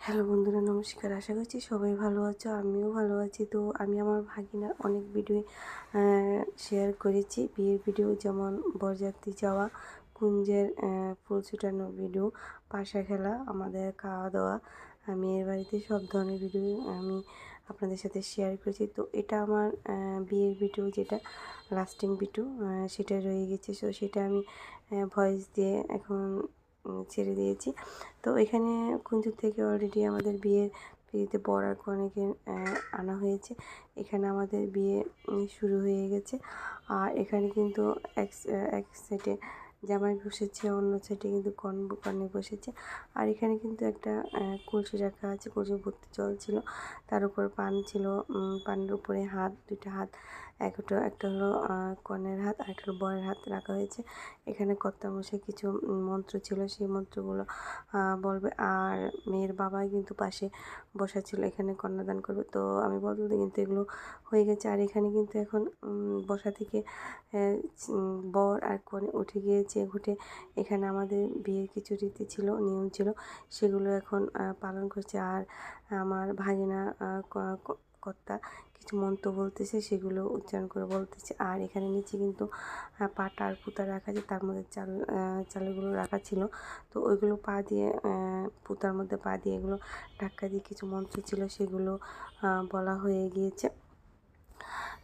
Hello বন্ধুরা, নমস্কার। আশা করছি সবাই ভালো আছো, আমিও ভালো আছি। তো আমি আমার ভাগিনার অনেক ভিডিও শেয়ার করেছি, বিয়ের ভিডিও, যেমন বরযাত্রী যাওয়া, কুঞ্জের ফুল ছুটানো ভিডিও, পাশা খেলা, আমাদের খাওয়া দাওয়া, মেয়ের বাড়িতে সব ধরনের ভিডিও আমি আপনাদের সাথে শেয়ার করেছি। তো এটা আমার বিয়ের ভিডিও, যেটা লাস্টিং ভিডিও, সেটা রয়ে গেছে। সো সেটা আমি ভয়েস দিয়ে এখন ছেড়ে দিয়েছি। তো এখানে কুঞ্জুর থেকে অলরেডি আমাদের বিয়েতে বর আর কনেকে আনা হয়েছে। এখানে আমাদের বিয়ে শুরু হয়ে গেছে। আর এখানে কিন্তু এক সাইডে জামাই বসেছে, অন্য সাইডে কিন্তু কনে বসেছে। আর এখানে কিন্তু একটা কলসি রাখা আছে, কলসি ভর্তি জল ছিল, তার উপর পান ছিল, পানের উপরে দুইটা হাত, একটা হলো কনের হাত আর একটা হলো বরের হাত রাখা হয়েছে। এখানে কর্তামশাই কিছু মন্ত্র ছিল, সেই মন্ত্রগুলো বলবে। আর মেয়ের বাবাই কিন্তু পাশে বসা ছিল, এখানে কন্যাদান করবে। তো আমি বলতে কিন্তু এগুলো হয়ে গেছে। আর এখানে কিন্তু এখন বসা থেকে বর আর কনে উঠে গিয়েছে। উঠে এখানে আমাদের বিয়ের কিছু রীতি ছিল, নিয়ম ছিল, সেগুলো এখন পালন করছে। আর আমার ভাগিনা কর্তা কিছু মন্ত্র বলতেছে, সেগুলো উচ্চারণ করে বলতেছে। আর এখানে নিচে কিন্তু পাটা আর পুতা রাখা আছে, তার মধ্যে চালগুলো রাখা ছিল। তো ওইগুলো পা দিয়ে, পুতার মধ্যে পা দিয়ে, এগুলো ধাক্কা দিয়ে কিছু মন্ত্র ছিল, সেগুলো বলা হয়ে গিয়েছে।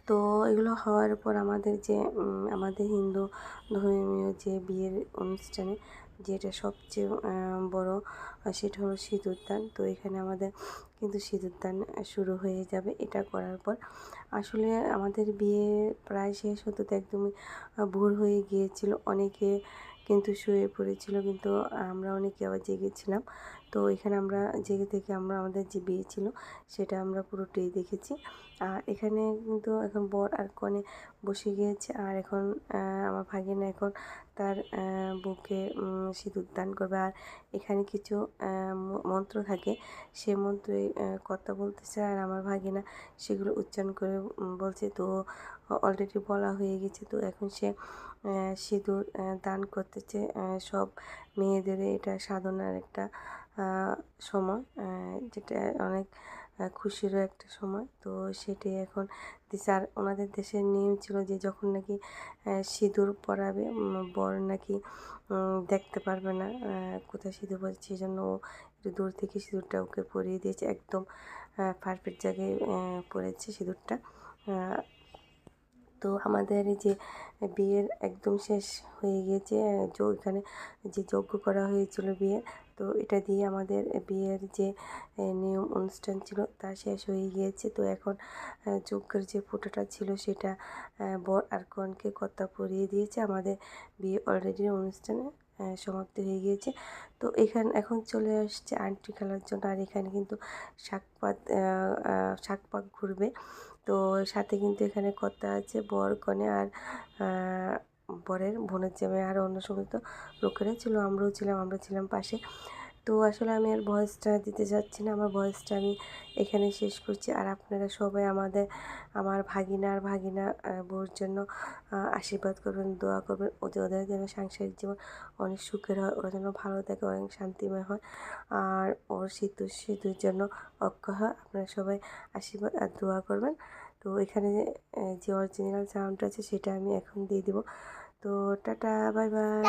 তো এগুলো হওয়ার পর আমাদের হিন্দু ধর্মীয় যে বিয়ের অনুষ্ঠানে যেটা সবচেয়ে বড়, সেটা হলো সিঁদুরদান। তো এখানে আমাদের কিন্তু সিঁদুরদান শুরু হয়ে যাবে। এটা করার পর আসলে আমাদের বিয়ে প্রায় শেষ হতে তো একদমই ভোর হয়ে গিয়েছিল। অনেকে কিন্তু শুয়ে পড়েছিল, কিন্তু আমরা অনেকে আবার জেগেছিলাম। তো এখানে আমরা জেগে থেকে আমাদের যে বিয়ে ছিল সেটা আমরা পুরোটাই দেখেছি। আর এখানে কিন্তু এখন বর আর কনে বসে গিয়েছে। আর এখন আমার ভাগিনা এখন তার বউকে সিঁদুর দান করবে। আর এখানে কিছু মন্ত্র থাকে, সে মন্ত্রে কথা বলতেছে, আর আমার ভাগিনা সেগুলো উচ্চারণ করে বলছে। তো অলরেডি বলা হয়ে গেছে। তো এখন সে সিঁদুর দান করতেছে সব মেয়েদের। এটা সাধনার একটা সময়, যেটা অনেক খুশিরও একটা সময়। তো সেটাই এখন দিছে। আর ওনাদের দেশের নিয়ম ছিল যে যখন নাকি সিঁদুর পরাবে, বর নাকি দেখতে পারবে না কোথায় সিঁদুর পরেছে, সেই জন্য ও একটু দূর থেকে সিঁদুরটা ওকে পরিয়ে দিয়েছে। একদম পারফেক্ট জায়গায় পরেছে সিঁদুরটা। তো আমাদের এই যে বিয়ের একদম শেষ হয়ে গিয়েছে, এখানে যে যজ্ঞ করা হয়েছিল বিয়ে, তো এটা দিয়ে আমাদের বিয়ের যে নিয়ম অনুষ্ঠান ছিল তা শেষ হয়ে গিয়েছে। তো এখন যজ্ঞের যে ফটোটা ছিল সেটা বর আর কনকে কর্তা পরিয়ে দিয়েছে। আমাদের বিয়ে অলরেডি অনুষ্ঠানে সমাপ্তি হয়ে গিয়েছে। তো এখন চলে আসছে আংটি খেলার জন্য। আর এখানে কিন্তু শাক পাক ঘুরবে। তো সাথে কিন্তু এখানে কর্তা আছে, বর কনে আর বরের বোনের জামাই, আর অন্য সমস্ত লোকেরা ছিল, আমরা ছিলাম পাশে। তো আসলে আমি আর ভয়েসটা দিতে যাচ্ছি না, আমার ভয়েসটা আমি এখানে শেষ করছি। আর আপনারা সবাই আমার ভাগিনা বউর জন্য আশীর্বাদ করবেন, দোয়া করবেন, ওদের যেন সাংসারিক জীবন অনেক সুখের হয়, ওরা যেন ভালো থাকে, অনেক শান্তিময় হয়, আর ওর সিঁদুর জন্য অক্ষয় হয়। আপনারা সবাই আশীর্বাদ আর দোয়া করবেন। তো এখানে যে অরিজিনাল সাউন্ডটা আছে সেটা আমি এখন দিয়ে দিব। তো টাটা, বাই বাই।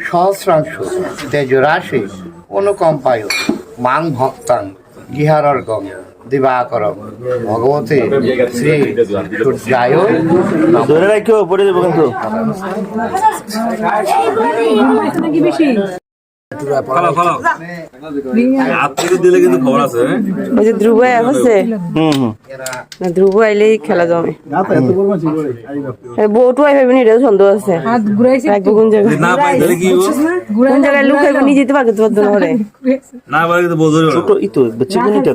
সহস্রাংশ তেজরাশি অনুকম্পায় মাং ভক্তাং গৃহারর্গং দিবাকরম ভগবতী শ্রী সূর্যায় ধরে রাখিও, পড়ে দেবো কিন্তু। ধ্রুব আছে, ধ্রুব আইলেই খেলা জমে। বউটু আইবে নি, এটাও সন্দেহ আছে। কোন জায়গায় লুক আইবে নিয়ে যেতে পারবে তোমার দোনো করে ছোট ইতো চিকনিটা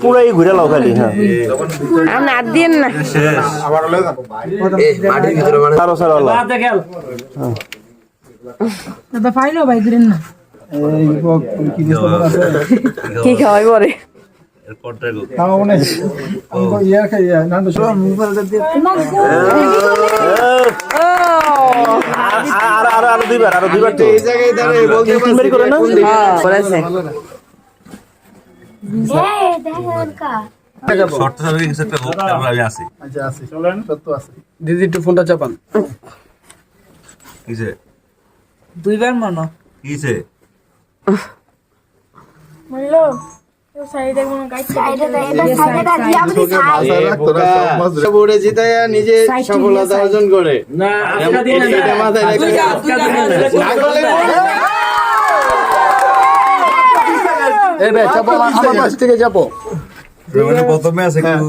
পুরাই ঘুরে লাও খালি। হ্যাঁ, আপনি আর দিন না, সারো সারো ফাইলো ভাই দিন না কি খাওয়াই পরে আমার মনে হয় আরো দুইবার তো এই জায়গায় দাঁড়িয়ে বলতে তিনবারই করে না করেছে শর্ত সাপেক্ষে কিছু একটা হোক, তারপর আমি আসি। আচ্ছা আছে চলেন সত্য আছে দিদি একটু ফোনটা চাপান কিসে? দুইবার মনো কিসে? বোর্ডে জিতাইয়া নিজে সফলতা অর্জন করে এটা মাথায় রাখতে এই ভাই চাপো আমার পাশ থেকে চাপো প্রথমে আছে একটু